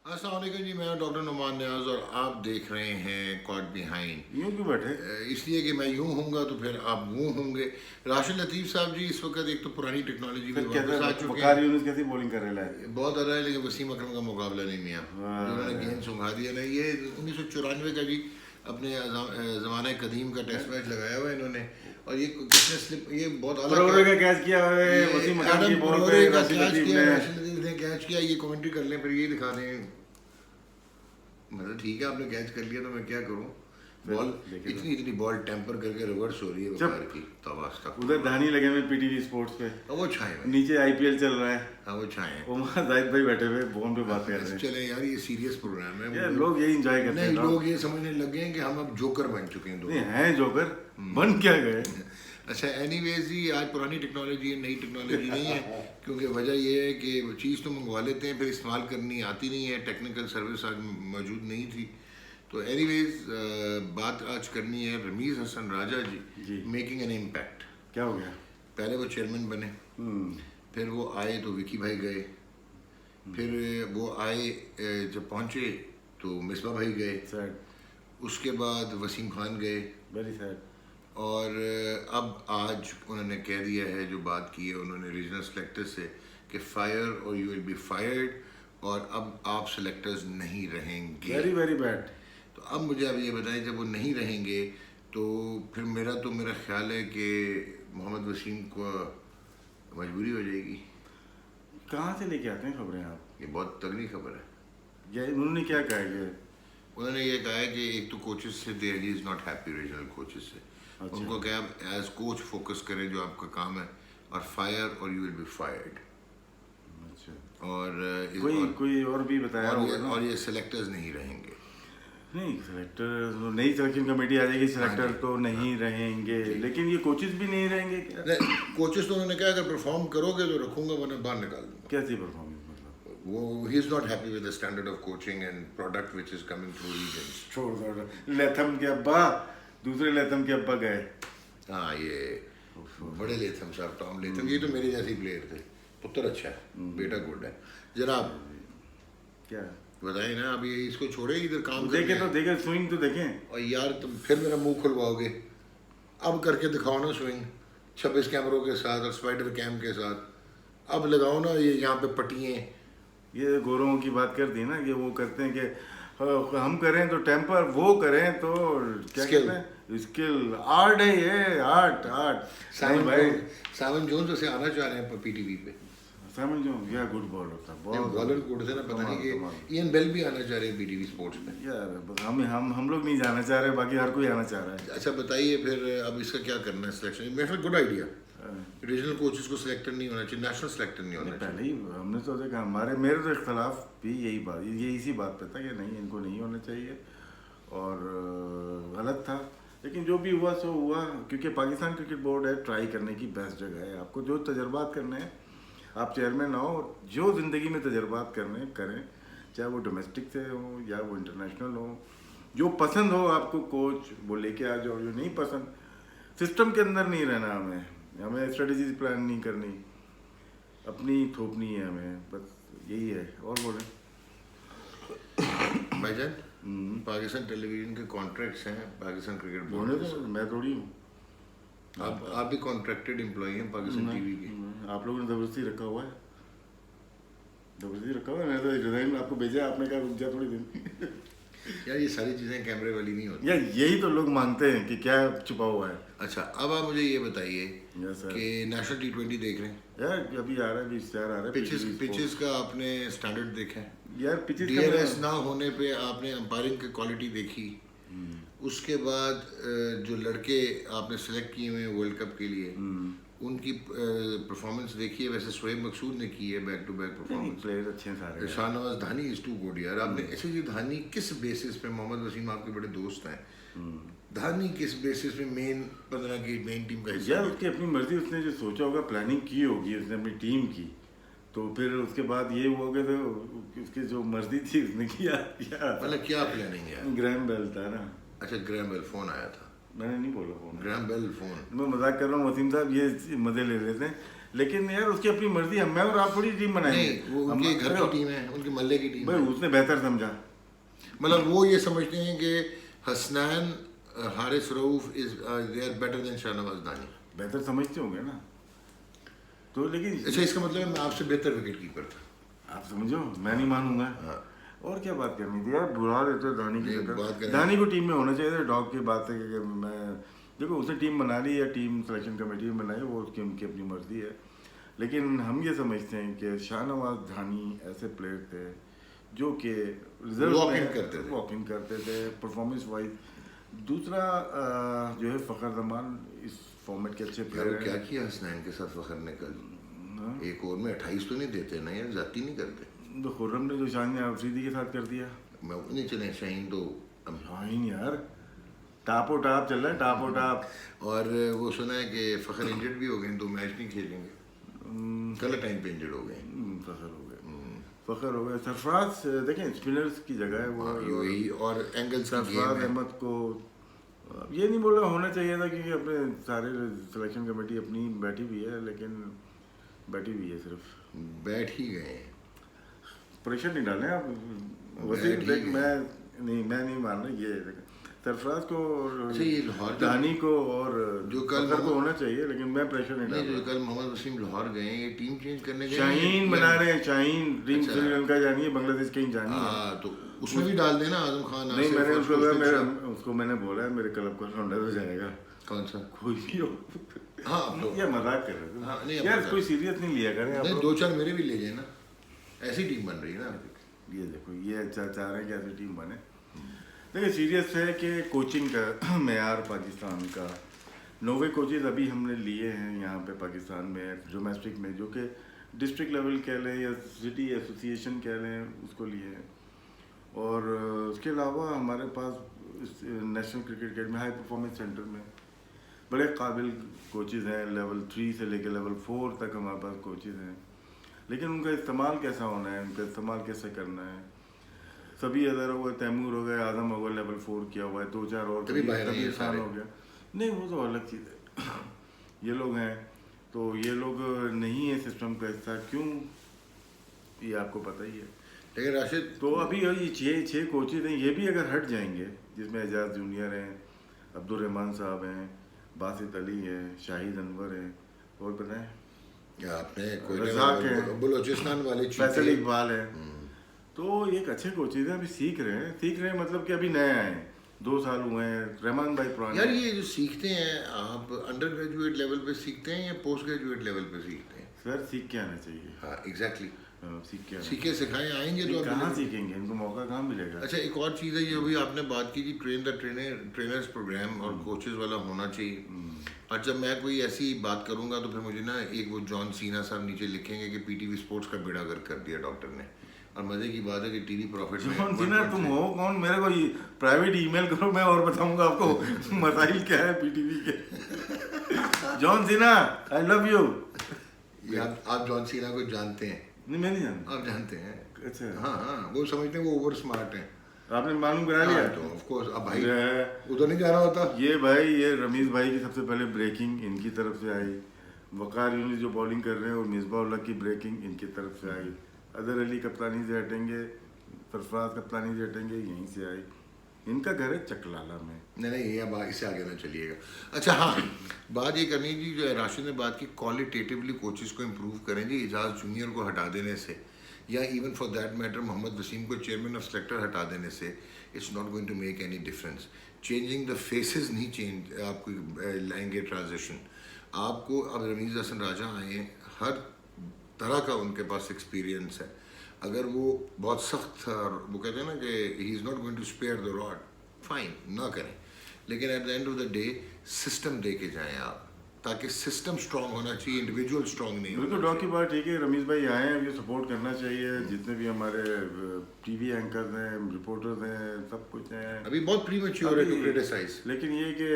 السلام علیکم جی، میں ڈاکٹر نعمان نیاز اور آپ دیکھ رہے ہیں کاٹ بیہائنڈ. یوں کیوں بیٹھے؟ اس لیے کہ میں یوں ہوں گا تو پھر آپ وہ ہوں گے. راشد لطیف صاحب جی اس وقت ایک تو پرانی ٹیکنالوجی میں واپس آ چکے بخاری ہیں. یونس کیسی بولنگ کر رہے ہیں؟ بہت ارا ہے لیکن وسیم اکرم کا مقابلہ نہیں میاں. انہوں نے گیند سنگھا دیا نا. یہ 1994 کا جی اپنے زمانہ قدیم کا ٹیسٹ میچ لگایا ہوا ہے انہوں نے. اور یہ کس نے سلپ، یہ بہت پروورے کا کیچ کیا ہے وسیم اکرم کی بال پہ راشد لطیف نے. راشد لطیف نے کیچ کیا. یہ کمنٹری کر لیں پھر یہ دکھا دیں. مطلب ٹھیک ہے آپ نے کیچ کر لیا تو میں کیا کروں. بال اتنی بال ٹیمپر کر کے ریورس ہو رہی ہے وقار کی تواسطہ. ادھر دھانی لگے ہوئے پی ٹی وی اسپورٹس پہ، وہ چھائے ہوئے نیچے آئی پی ایل چل رہا ہے. ہاں وہ چھائے ہیں. عمر زاہد بھائی بیٹھے ہوئے فون پہ بات کر رہے ہیں. چلے یار یہ سیریس پروگرام ہے. لوگ یہی انجوائے کرتے ہیں. لوگ یہ سمجھنے لگے ہیں کہ ہم اب جوکر بن چکے ہیں. نہیں ہیں جوکر، بن کیا گئے. اچھا اینی ویز جی، آج پرانی ٹیکنالوجی ہے، نئی ٹیکنالوجی نہیں ہے. کیونکہ وجہ یہ ہے کہ وہ چیز تو منگوا لیتے ہیں پھر استعمال کرنی آتی نہیں ہے. ٹیکنیکل سروس آج موجود نہیں تھی. تو اینی ویز بات آج کرنی ہے رمیز حسن راجہ جی میکنگ این امپیکٹ. کیا ہو گیا؟ پہلے وہ چیئرمین بنے، پھر وہ آئے تو وکی بھائی گئے، پھر وہ آئے جب پہنچے تو مصباح بھائی گئے، اس کے بعد وسیم خان گئے. Very sad. اور اب آج انہوں نے کہہ دیا ہے، جو بات کی ہے انہوں نے ریجنل سلیکٹر سے کہ فائر اور یو ول بی فائرڈ، اور اب آپ سلیکٹرز نہیں رہیں گے. Very very bad. تو اب مجھے اب یہ بتائیں جب وہ نہیں رہیں گے تو پھر میرا خیال ہے کہ محمد وسیم کو مجبوری ہو جائے گی. کہاں سے لے کے آتے ہیں خبریں آپ؟ یہ بہت تگڑی خبر ہے. یہ انہوں نے کیا کہا ہے؟ انہوں نے یہ کہا ہے کہ ایک تو کوچز سے دہلی از ناٹ ہیپی، ریجنل کوچز سے. ان کو کہ آپ ایز کوچ فوکس کریں جو آپ کا کام ہے، اور فائر اور یو ول بی فائرڈ. اور کوئی اور بھی بتایا اور یہ سلیکٹرز نہیں رہیں گے. نہیں، سلیکٹر نئی سلیکشن کمیٹی آ جائے گی، سلیکٹر تو نہیں رہیں گے، لیکن یہ کوچز بھی نہیں رہیں گے. کوچز تو انہوں نے کہا اگر پرفارم کرو گے تو رکھوں گا ورنہ باہر نکال دوں گا. کیسی پرفارمنس؟ مطلب وہ he is not happy with the standard of coaching and product which is coming through regions. چھوڑ دو. لیتھم کے ابا، دوسرے لیتھم کے ابا گئے. ہاں یہ بڑے لیتھم صاحب، ٹام لیتھم، یہ تو میرے جیسے پلیئر تھے. پتر اچھا ہے، بیٹا گڈ ہے. جناب کیا بتائیں نا. ابھی اس کو چھوڑے ادھر کام دیکھیں تو دیکھیں، سوئنگ تو دیکھیں. اور یار تم پھر میرا منہ کھلواؤ گے. اب کر کے دکھاؤ نا سوئنگ 26 کیمروں کے ساتھ اور اسپائڈر کیم کے ساتھ. اب لگاؤ نا یہ یہاں پہ پٹیاں. یہ گوروں کی بات کر دی نا کہ وہ کرتے ہیں کہ ہم کریں تو ٹیمپر، وہ کریں تو کیا کہتے ہیں اسکل. آرٹ ہے یہ، آرٹ. سائمن جونز سے آنا چاہ رہے ہیں پی ٹی وی پہ. سائمن جونز یا گڈ بالر تھا، بالر گڈ تھا نا. پتہ نہیں کہ ایئن بیل بھی آنا چاہ رہے ہیں پی ٹی وی اسپورٹس میں. یار ہم لوگ نہیں جانا چاہ رہے، باقی ہر کوئی آنا چاہ رہا ہے. اچھا بتائیے پھر اب اس کا کیا کرنا ہے سلیکشن؟ میرا گڈ آئیڈیا. ریجنل کوچز کو سلیکٹر نہیں ہونا چاہیے، نیشنل سلیکٹر نہیں ہونا چاہیے. پہلے ہی ہم نے تو دیکھا، میرے تو اختلاف بھی یہی اسی بات پہ تھا کہ نہیں، ان کو نہیں ہونا چاہیے اور غلط تھا. لیکن جو بھی ہوا سو ہوا، کیونکہ پاکستان کرکٹ بورڈ ہے ٹرائی کرنے کی بیسٹ جگہ ہے. آپ کو جو تجربات کرنے ہیں، آپ چیئرمین ہو، جو زندگی میں تجربات کرنے کریں، چاہے وہ ڈومیسٹک سے ہوں یا وہ انٹرنیشنل ہوں. جو پسند ہو آپ کو کوچ وہ لے کے آ جاؤ. جو نہیں پسند، سسٹم کے اندر نہیں رہنا. ہمیں اسٹریٹجیز پلان نہیں کرنی، اپنی تھوپنی ہے ہمیں، بس یہی ہے. اور بولیں بھائی جان، پاکستان ٹیلی ویژن کے کانٹریکٹس ہیں پاکستان کرکٹ بورڈ سے. میں تھوڑی ہوں. آپ بھی کانٹریکٹڈ امپلائی ہیں پاکستان ٹی وی کے. آپ لوگوں نے زبردستی رکھا ہوا ہے. میں تو ریزائن آپ کو بھیجا، آپ نے کہا رک جا تھوڑی دن. یار یہ ساری چیزیں کیمرے والی نہیں ہوتی. یار یہی تو لوگ مانگتے ہیں کہ کیا چھپا ہوا ہے. اچھا اب آپ مجھے یہ بتائیے کہ نیشنل T20 دیکھ رہے ہیں یار؟ ابھی آ رہا ہے، 20 آ رہا ہے. پچز کا آپ نے اسٹینڈرڈ دیکھا ہے یار؟ پچز ڈی آر ایس نہ ہونے پہ آپ نے امپائرنگ کی کوالٹی دیکھی. اس کے بعد جو لڑکے آپ نے سلیکٹ کیے ہوئے ہیں ورلڈ کپ کے لیے، ان کی پرفارمنس دیکھیے. ویسے شعیب مقصود نے کی ہے back to back performance. Player اچھے سارے. Shah Nawaz Dahani is too good. یار آپ نے ایسے جی دھانی کس بیسس پہ، محمد وسیم آپ کے بڑے دوست ہیں، دھانی کس بیسس پہ مین 15 کی مین ٹیم کا حصہ؟ یار اس کی اپنی مرضی، اس نے جو سوچا ہوگا، پلاننگ کی ہوگی اس نے اپنی ٹیم کی، تو پھر اس کے بعد یہ ہوا کہ اس کی جو مرضی تھی اس نے کیا. مطلب کیا پلاننگ ہے؟ گریم بیل تھا نا. اچھا گریم بیل فون آیا تھا. میں نے نہیں بولا فون. گریم بیل فون. میں مذاق کر رہا ہوں وسیم صاحب، یہ مزے لے لیتے ہیں. لیکن یار اس کی اپنی مرضی ہے, میں اور آپ تھوڑی ٹیم بنائیں گے, نہیں وہ ان کے گھر کی ٹیم ہے, ان کے محلے کی ٹیم ہے. بھائی اس نے بہتر سمجھا, مطلب وہ یہ سمجھتے ہیں کہ حسنین حارث رؤوف they are better than Shah Nawaz دانی. بہتر سمجھتے ہوں گے نا, تو لیکن اچھا اس کا مطلب ہے میں آپ سے بہتر وکٹ کیپر تھا, آپ سمجھو, میں نہیں مانوں گا. اور کیا بات کرنی تھی یار, بلا دیتے دھانی کی بات کریں. دھانی کو ٹیم میں ہونا چاہیے تھا. ڈاگ کی بات ہے کہ میں دیکھو اس نے ٹیم بنا لی یا ٹیم سلیکشن کمیٹی میں بنائی, وہ اس کی ان کی اپنی مرضی ہے. لیکن ہم یہ سمجھتے ہیں کہ شاہ نواز دھانی ایسے پلیئر تھے جو کہ واک ان کرتے تھے پرفارمنس وائز. دوسرا جو ہے فخر زمان اس فارمیٹ کے اچھے پلیئر ہیں. کیا کیا حسنین کے ساتھ فخر نے کل, ایک اوور میں 28 تو نہیں دیتے نا یار, ذاتی نہیں کرتے. تو خرم نے جو شاہین افریدی کے ساتھ کر دیا, میں نہیں چلے شاہین تو شاہین یار ٹاپ و ٹاپ چل رہا ہے, ٹاپ و ٹاپ. اور وہ سنا ہے کہ فخر انجرڈ بھی ہو گئے, 2 میچ نہیں کھیلیں گے, کل ٹائم پہ انجرڈ ہو گئے. فخر ہو گئے. سرفراز دیکھیں اسپنرز کی جگہ ہے وہ, یہی اور اینگل سرفراز احمد کو یہ نہیں بول رہا ہونا چاہیے تھا, کیونکہ اپنے سارے سلیکشن کمیٹی اپنی بیٹھی ہوئی ہے, لیکن بیٹھی ہوئی ہے صرف بیٹھ ہی گئے. پریشر نہیں ڈالیں آپ وسیم, میں نہیں مان رہا. یہ سرفراز کو دھانی کو اور جو کل کو ہونا چاہیے, لیکن میں پریشر نہیں ڈال رہا. جو کل محمد وسیم لاہور گئے, یہ ٹیم چینج کرنے گئے, شاہین بنا رہے ہیں. شاہین ٹیم سری لنکا جانی ہے, بنگلہ دیش کہیں جانی ہے, تو اس میں بھی ڈال دینا اعظم خان. نہیں میں نے اس کو میں نے بولا ہے میرے کلب کا راؤنڈر ہو جائے گا. کون سا کوئی بھی ہو. ہاں یہ مذاق کر رہے تھے یار, کوئی سیریس نہیں لیا کریں. 2-4 میرے بھی لے جائیں نا, ایسی ٹیم بن رہی ہے نا. یہ دیکھو یہ چاہ رہے ہیں کہ ایسی ٹیم بنے. دیکھیں سیریس ہے کہ کوچنگ کا معیار پاکستان کا, 90 کوچز ابھی ہم نے لیے ہیں یہاں پہ پاکستان میں ڈومیسٹک میں, جو کہ ڈسٹرکٹ لیول کہہ لیں یا سٹی ایسوسیشن کہہ لیں, اس کو لیے ہیں. اور اس کے علاوہ ہمارے پاس national cricket academy high performance centre میں بڑے قابل کوچز ہیں, لیول 3 سے لے کے لیول 4 تک ہمارے پاس کوچز ہیں. لیکن ان کا استعمال کیسا ہونا ہے, ان کا استعمال کیسے کرنا ہے. سبھی ادھر ہو گئے, تیمور ہو گئے, اعظم ہو گئے, لیول 4 کیا ہوا ہے, 2-4 اور تبھی آسان ہو گیا. نہیں وہ تو الگ چیز ہے. یہ لوگ ہیں تو یہ لوگ نہیں ہے سسٹم کا حصہ, کیوں یہ آپ کو پتہ ہی ہے. لیکن راشد تو ابھی یہ 6 کوچز ہیں, یہ بھی اگر ہٹ جائیں گے, جس میں اعجاز جونیئر ہیں, عبدالرحمان صاحب ہیں, باسط علی ہیں, شاہد انور ہیں, اور بتائیں آپ نے بلوچستان والے فیصل اقبال ہے. تو ایک اچھے کوچز ہیں, ابھی سیکھ رہے ہیں مطلب کہ ابھی نئے آئے ہیں, 2 سال ہوئے ہیں. رحمان بھائی پرانے. یار یہ جو سیکھتے ہیں آپ انڈر گریجویٹ لیول پہ سیکھتے ہیں یا پوسٹ گریجویٹ لیول پہ سیکھتے ہیں؟ سر سیکھ کے آنا چاہیے. ہاں ایگزیکٹلی, سیکھے سکھائیں آئیں گے تو کہاں سیکھیں گے, ان کو موقع کہاں ملے گا. اچھا ایک اور چیز ہے, یہ ابھی آپ نے بات کی کہ ٹرینرز پروگرام اور کوچز والا ہونا چاہیے. اور جب میں کوئی ایسی بات کروں گا تو پھر مجھے نا ایک وہ جان سینا صاحب نیچے لکھیں گے کہ پی ٹی وی اسپورٹس کا بیڑا گرک کر دیا ڈاکٹر نے. اور مزے کی بات ہے کہ ٹی وی پروفٹ میں جان سینا تم ہو کون, میرے کو پرائیویٹ ای میل کرو, میں اور بتاؤں گا آپ کو مسائل کیا ہے پی ٹی وی کے. جان سینا آئی لو یو. آپ جان سینا کو جانتے ہیں؟ نہیں میں نہیں جانتا. آپ جانتے ہیں؟ اچھا ہاں وہ سمجھتے ہیں وہ اوور اسمارٹ ہیں. آپ نے معلوم کرا لیا تو آف کورس. اب بھائی ادھر نہیں جانا ہوتا. یہ رمیز بھائی کی سب سے پہلے بریکنگ ان کی طرف سے آئی, وقار یونس جو بالنگ کر رہے ہیں, اور مصباح اللہ کی بریکنگ ان کی طرف سے آئی. اظہر علی کپتانی سے ہٹیں گے, سرفراز کپتانی سے ہٹیں گے, یہیں سے آئی. ان کا گھر ہے چکلالہ میں. نہیں یہ اس سے آگے نہ چلیے گا. اچھا ہاں بات یہ کرنی جی, جو راشد نے بات کی کوالیٹیٹیولی کوچز کو امپروو کریں جی. اعجاز جونیئر کو ہٹا دینے سے یا even for that matter Muhammad Wasim کو چیئرمین آف سلیکٹر ہٹا دینے سے it's not going to make any difference. Changing the faces نہیں چینج آپ کو لائیں گے ٹرانزیشن. آپ کو اب رمیز حسن راجہ آئے ہیں, ہر طرح کا ان کے پاس ایکسپیرینس ہے. اگر وہ بہت سخت وہ کہتے ہیں نا کہ he is not going to spare the rod, fine نہ کریں, لیکن at the end of the day system دے کے جائیں آپ, تاکہ سسٹم اسٹرانگ ہونا چاہیے, انڈیویجول اسٹرانگ نہیں. بالکل ڈاک کی بات ٹھیک ہے, رمیز بھائی آئے ہیں, یہ سپورٹ کرنا چاہیے. جتنے بھی ہمارے ٹی وی اینکرز ہیں, رپورٹرز ہیں, سب کچھ ہیں. ابھی بہت پری میچور ہے ٹو کرٹیسائز. لیکن یہ کہ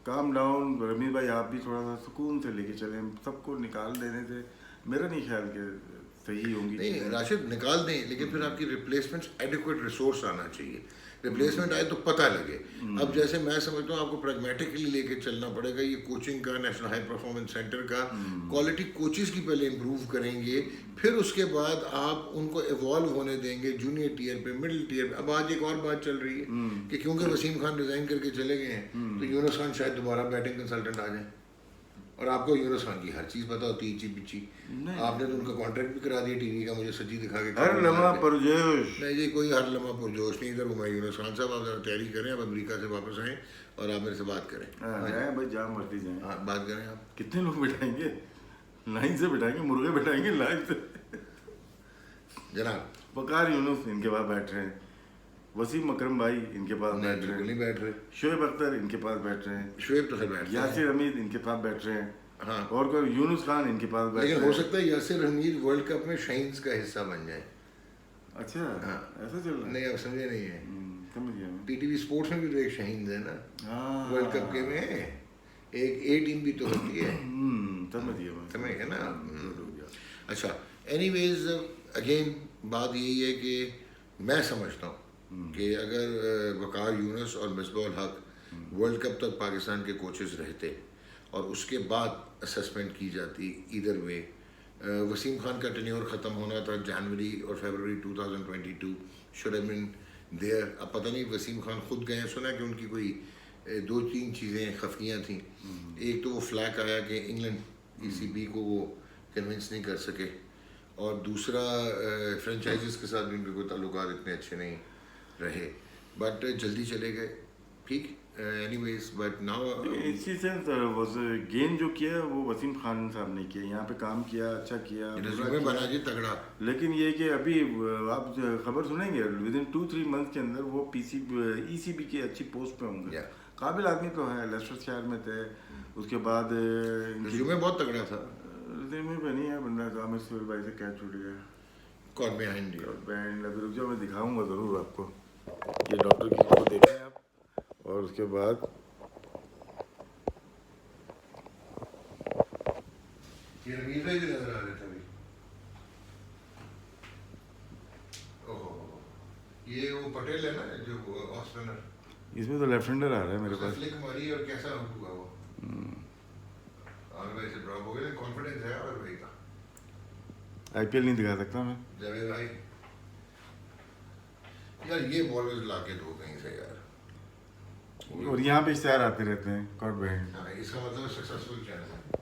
کام ڈاؤن, رمیز بھائی آپ بھی تھوڑا سا سکون سے لے کے چلیں. سب کو نکال دینے سے میرا نہیں خیال کہ صحیح ہوں گی نہیں چیزیں۔ راشد نکال دیں لیکن پھر آپ کی ریپلیسمنٹ ایڈیکویٹ ریسورس آنا چاہیے، ریپلیسمنٹ آئے تو پتہ لگے۔ اب جیسے میں سمجھتا ہوں آپ کو پریگمیٹکلی لے کے چلنا پڑے گا، یہ کوچنگ کا نیشنل ہائی پرفارمنس سینٹر کا کوالٹی کوچز کی پہلے امپروو کریں گے، پھر اس کے بعد آپ ان کو ایوالو ہونے دیں گے جونیئر ٹیئر پہ، مڈل ٹیئر پہ۔ اب آج ایک اور بات چل رہی ہے کہ کیونکہ وسیم خان ریزائن کر کے چلے گئے ہیں تو یونس خان شاید دوبارہ بیٹنگ کنسلٹنٹ آ جائیں، اور آپ کو یونس خان کی ہر چیز پتہ ہوتی ہے، ایچی پچی۔ آپ نے تو ان کا کانٹریکٹ بھی کرا دیا ٹی وی کا، مجھے سچی دکھا کے ہر لمحہ پرجوش۔ نہیں جی کوئی ہر لمحہ پرجوش نہیں ادھر۔ میں یونس خان صاحب آپ ذرا تیاری کریں، آپ امریکہ سے واپس آئیں اور آپ میرے سے بات کریں۔ جائیں بھائی، جہاں مرضی جائیں۔ ہاں بات کریں آپ۔ کتنے لوگ بٹھائیں گے؟ لائن سے بٹھائیں گے، مرغے بٹھائیں گے لائن سے۔ جناب وقار یونس ان کے پاس بیٹھ رہے ہیں، وسیم اکرم بھائی ان کے پاس بیٹھ رہے بالکل ہیں، نہیں بیٹھ رہے، شعیب اختر ان کے پاس بیٹھ رہے ہیں، شعیب تو خیر بیٹھ رہے ہیں، یاسر حمید ان کے پاس بیٹھ رہے ہیں، ہاں اور کوئی یونس خان ان کے پاس بیٹھ لیکن رہے ہو ہیں۔ سکتا ہے یاسر حمید ورلڈ کپ میں شاہینز کا حصہ بن جائے۔ اچھا ایسا چل رہا ہے؟ نہیں آپ سمجھے نہیں ہے، سمجھ گیا میں۔ پی ٹی وی اسپورٹس میں بھی تو ایک شاہینز ہے نا ہاں ورلڈ کپ کے میں، ایک اے ٹیم بھی تو ہوتی ہے، سمجھ گیا میں، سمجھ گئے نا۔ اچھا اینی ویز اگین بات یہی ہے کہ میں سمجھتا ہوں کہ اگر وقار یونس اور مصباح الحق ورلڈ کپ تک پاکستان کے کوچز رہتے اور اس کے بعد اسسمنٹ کی جاتی ایدر وے، وسیم خان کا ٹینیور ختم ہونا تھا جنوری اور February 2022 should have been there. اب پتہ نہیں وسیم خان خود گئے، سنا کہ ان کی کوئی 2-3 چیزیں خفیہ تھیں۔ ایک تو وہ فلیک آیا کہ انگلینڈ ای سی بی کو وہ کنونس نہیں کر سکے، اور دوسرا فرینچائزز کے ساتھ بھی ان کے کوئی تعلقات اتنے اچھے نہیں رہے، بٹ جلدی چلے گئے، ٹھیک اینی ویز بٹ ناؤ اس چیز سے گین جو کیا وہ وسیم خان صاحب نے کیا، یہاں پہ کام کیا، اچھا کیا، ریزیومے بنا جی تگڑا۔ لیکن یہ کہ ابھی آپ خبر سنیں گے ود ان 2-3 منتھ کے اندر وہ ای سی بی کی اچھی پوسٹ پہ ہوں گے۔ قابل آدمی تو ہے، لیسٹر شائر میں تھے، اس کے بعد ریزیومے بہت تگڑا تھا، ریزیومے پہ نہیں ہے بندہ، عامر سہیل بھائی سے کیچ چھوٹ گیا، کاٹ بیہائنڈ یو۔ بینڈ ابھی رک جاؤ، میں دکھاؤں گا ضرور آپ کو، یہ ڈاکٹر کی کو دیکھیں آپ، اور اس کے بعد یہ رمیز بھائی بھی نظر آ رہے تھے ابھی، یہ وہ پٹیل ہے نا جو آف اسپنر، اس میں تو لیفٹ ہینڈر آ رہا ہے میرے پاس۔ فلک ماری اور کیسا ہوا وہ، عامر بھائی سے ڈراپ ہو گیا، کانفیڈنس ہے عامر بھائی کا۔ آئی پی ایل نہیں دکھا سکتا میں، جاوید بھائی یار یہ بالرز لا کے دو کہیں سے یار، اور یہاں پہ اشتہار آتے رہتے ہیں کاٹ بینڈ۔ ہاں اس کا مطلب سکسیسفل چینل ہے۔